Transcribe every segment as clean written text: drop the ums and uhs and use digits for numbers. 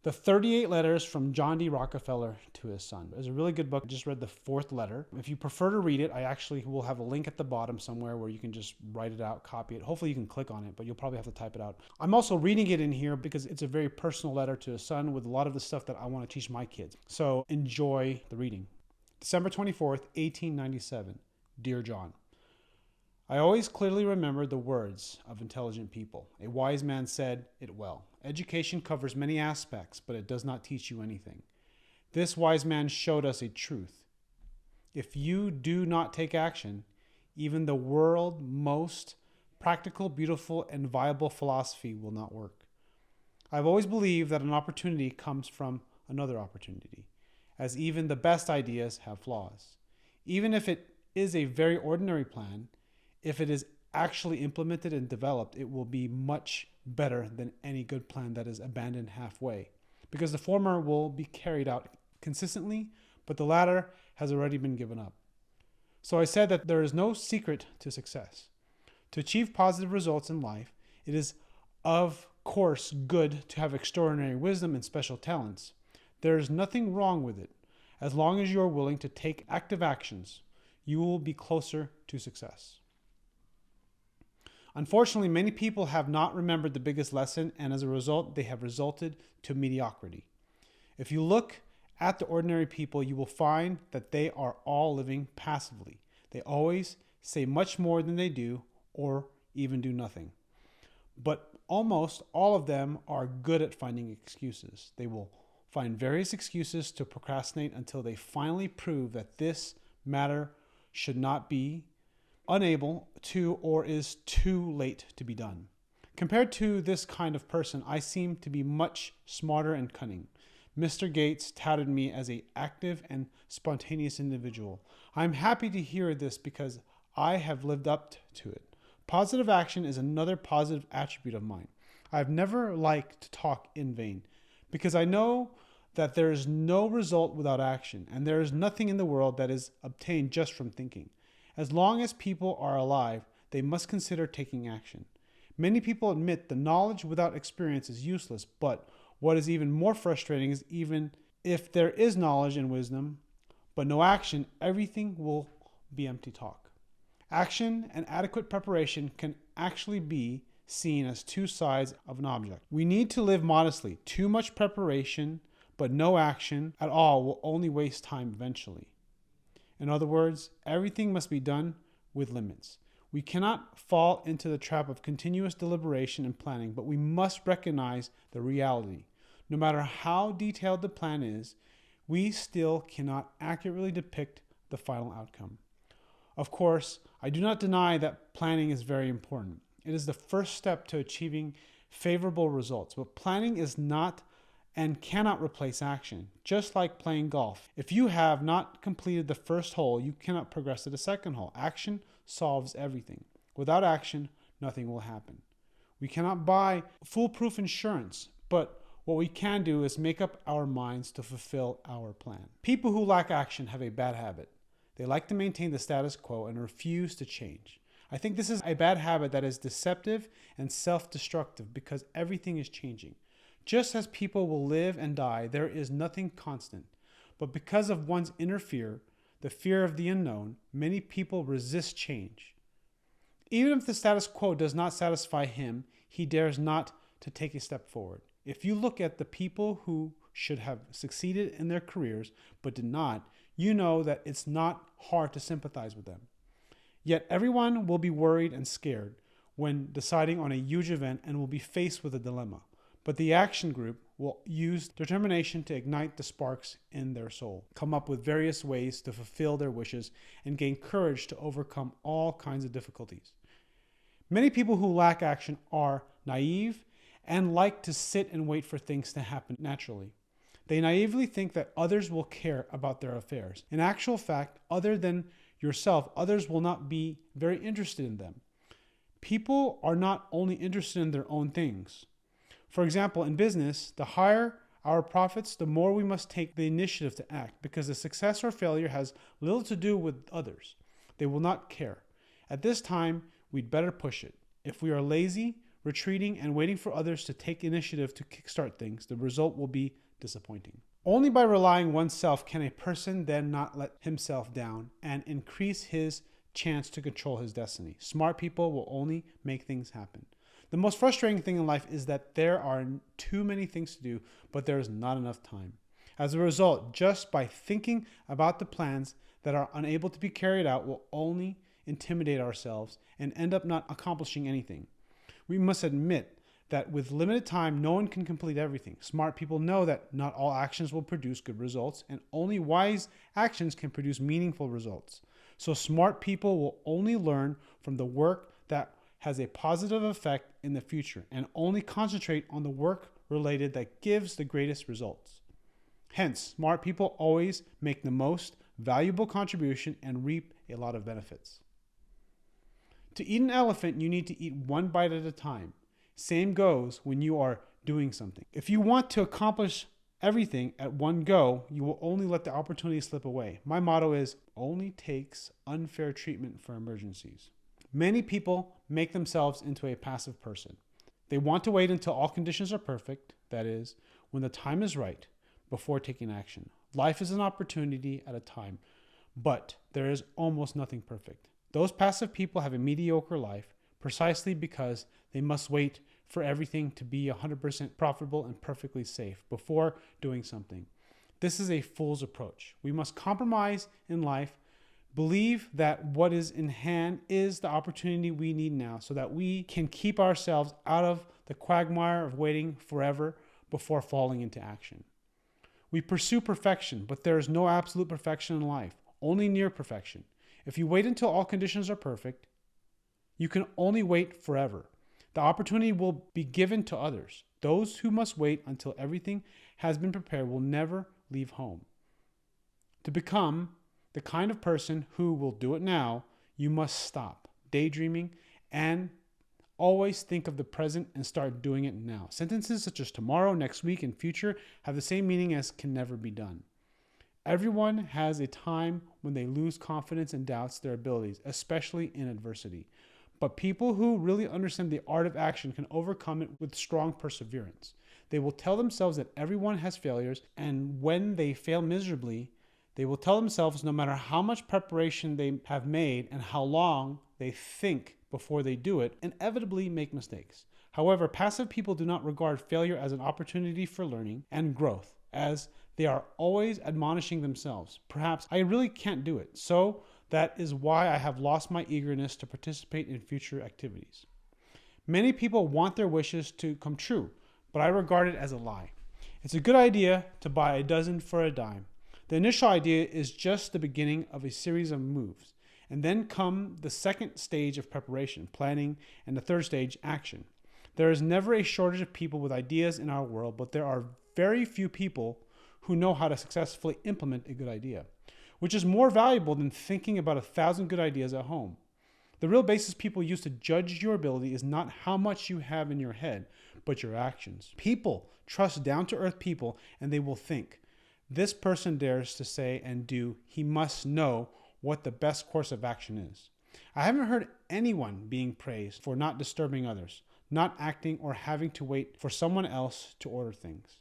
The 38 Letters from John D. Rockefeller to His Son. It's a really good book. I just read the 4th letter. If you prefer to read it, I actually will have a link at the bottom somewhere where you can just write it out, copy it. Hopefully you can click on it, but you'll probably have to type it out. I'm also reading it in here because it's a very personal letter to his son with a lot of the stuff that I want to teach my kids. So enjoy the reading. December 24th, 1897. Dear John, I always clearly remember the words of intelligent people. A wise man said it well. Education covers many aspects, but it does not teach you anything. This wise man showed us a truth. If you do not take action, even the world's most practical, beautiful, and viable philosophy will not work. I've always believed that an opportunity comes from another opportunity, as even the best ideas have flaws. Even if it is a very ordinary plan, if it is actually implemented and developed, it will be much better than any good plan that is abandoned halfway, because the former will be carried out consistently, but the latter has already been given up. So I said that there is no secret to success. To achieve positive results in life, it is of course good to have extraordinary wisdom and special talents. There is nothing wrong with it. As long as you are willing to take active actions, you will be closer to success. Unfortunately, many people have not remembered the biggest lesson, and as a result, they have resulted to mediocrity. If you look at the ordinary people, you will find that they are all living passively. They always say much more than they do, or even do nothing. But almost all of them are good at finding excuses. They will find various excuses to procrastinate until they finally prove that this matter should not be, unable to, or is too late to be done. Compared to this kind of person, I seem to be much smarter and cunning. Mr. Gates touted me as an active and spontaneous individual. I'm happy to hear this because I have lived up to it. Positive action is another positive attribute of mine. I've never liked to talk in vain because I know that there is no result without action, and there is nothing in the world that is obtained just from thinking. As long as people are alive, they must consider taking action. Many people admit the knowledge without experience is useless, but what is even more frustrating is even if there is knowledge and wisdom, but no action, everything will be empty talk. Action and adequate preparation can actually be seen as two sides of an object. We need to live modestly. Too much preparation, but no action at all will only waste time eventually. In other words, everything must be done with limits. We cannot fall into the trap of continuous deliberation and planning, but we must recognize the reality. No matter how detailed the plan is, we still cannot accurately depict the final outcome. Of course, I do not deny that planning is very important. It is the first step to achieving favorable results, but planning is not and cannot replace action, just like playing golf. If you have not completed the first hole, you cannot progress to the second hole. Action solves everything. Without action, nothing will happen. We cannot buy foolproof insurance, but what we can do is make up our minds to fulfill our plan. People who lack action have a bad habit. They like to maintain the status quo and refuse to change. I think this is a bad habit that is deceptive and self-destructive because everything is changing. Just as people will live and die, there is nothing constant. But because of one's inner fear, the fear of the unknown, many people resist change. Even if the status quo does not satisfy him, he dares not to take a step forward. If you look at the people who should have succeeded in their careers but did not, you know that it's not hard to sympathize with them. Yet everyone will be worried and scared when deciding on a huge event and will be faced with a dilemma. But the action group will use determination to ignite the sparks in their soul, come up with various ways to fulfill their wishes, and gain courage to overcome all kinds of difficulties. Many people who lack action are naive and like to sit and wait for things to happen naturally. They naively think that others will care about their affairs. In actual fact, other than yourself, others will not be very interested in them. People are not only interested in their own things. For example, in business, the higher our profits, the more we must take the initiative to act, because the success or failure has little to do with others. They will not care. At this time, we'd better push it. If we are lazy, retreating, and waiting for others to take initiative to kickstart things, the result will be disappointing. Only by relying oneself can a person then not let himself down and increase his chance to control his destiny. Smart people will only make things happen. The most frustrating thing in life is that there are too many things to do, but there is not enough time. As a result, just by thinking about the plans that are unable to be carried out will only intimidate ourselves and end up not accomplishing anything. We must admit that with limited time, no one can complete everything. Smart people know that not all actions will produce good results, and only wise actions can produce meaningful results. So smart people will only learn from the work that has a positive effect in the future and only concentrate on the work related that gives the greatest results. Hence, smart people always make the most valuable contribution and reap a lot of benefits. To eat an elephant, you need to eat one bite at a time. Same goes when you are doing something. If you want to accomplish everything at one go, you will only let the opportunity slip away. My motto is, only takes unfair treatment for emergencies. Many people make themselves into a passive person. They want to wait until all conditions are perfect, that is, when the time is right, before taking action. Life is an opportunity at a time, but there is almost nothing perfect. Those passive people have a mediocre life precisely because they must wait for everything to be 100% profitable and perfectly safe before doing something. This is a fool's approach. We must compromise in life, believe that what is in hand is the opportunity we need now so that we can keep ourselves out of the quagmire of waiting forever before falling into action. We pursue perfection, but there is no absolute perfection in life, only near perfection. If you wait until all conditions are perfect, you can only wait forever. The opportunity will be given to others. Those who must wait until everything has been prepared will never leave home. To become the kind of person who will do it now, you must stop daydreaming and always think of the present and start doing it now. Sentences such as tomorrow, next week, and future have the same meaning as can never be done. Everyone has a time when they lose confidence and doubts their abilities, especially in adversity. But people who really understand the art of action can overcome it with strong perseverance. They will tell themselves that everyone has failures, and when they fail miserably, they will tell themselves no matter how much preparation they have made and how long they think before they do it, inevitably make mistakes. However, passive people do not regard failure as an opportunity for learning and growth, as they are always admonishing themselves. Perhaps I really can't do it, so that is why I have lost my eagerness to participate in future activities. Many people want their wishes to come true, but I regard it as a lie. It's a good idea to buy a dozen for a dime. The initial idea is just the beginning of a series of moves, and then come the second stage of preparation, planning, and the third stage, action. There is never a shortage of people with ideas in our world, but there are very few people who know how to successfully implement a good idea, which is more valuable than thinking about 1,000 good ideas at home. The real basis people use to judge your ability is not how much you have in your head, but your actions. People trust down-to-earth people, and they will think, this person dares to say and do, he must know what the best course of action is. I haven't heard anyone being praised for not disturbing others, not acting, or having to wait for someone else to order things.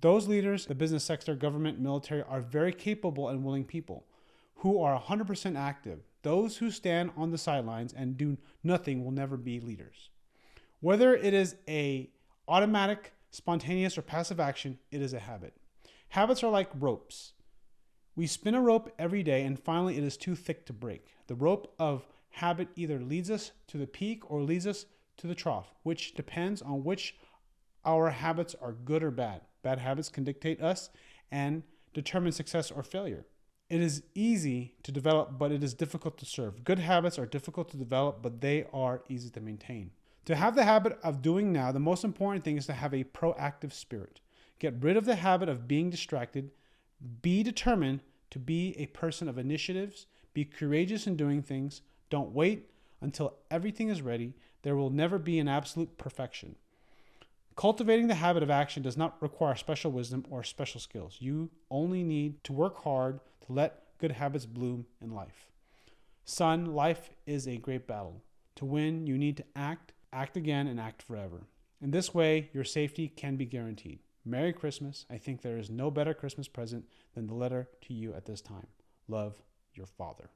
Those leaders, the business sector, government, military, are very capable and willing people who are 100% active. Those who stand on the sidelines and do nothing will never be leaders. Whether it is a automatic, spontaneous, or passive action, it is a habit. Habits are like ropes. We spin a rope every day and finally it is too thick to break. The rope of habit either leads us to the peak or leads us to the trough, which depends on which our habits are good or bad. Bad habits can dictate us and determine success or failure. It is easy to develop, but it is difficult to serve. Good habits are difficult to develop, but they are easy to maintain. To have the habit of doing now, the most important thing is to have a proactive spirit. Get rid of the habit of being distracted. Be determined to be a person of initiatives. Be courageous in doing things. Don't wait until everything is ready. There will never be an absolute perfection. Cultivating the habit of action does not require special wisdom or special skills. You only need to work hard to let good habits bloom in life. Son, life is a great battle. To win, you need to act Act again and act forever. In this way, your safety can be guaranteed. Merry Christmas. I think there is no better Christmas present than the letter to you at this time. Love, your father.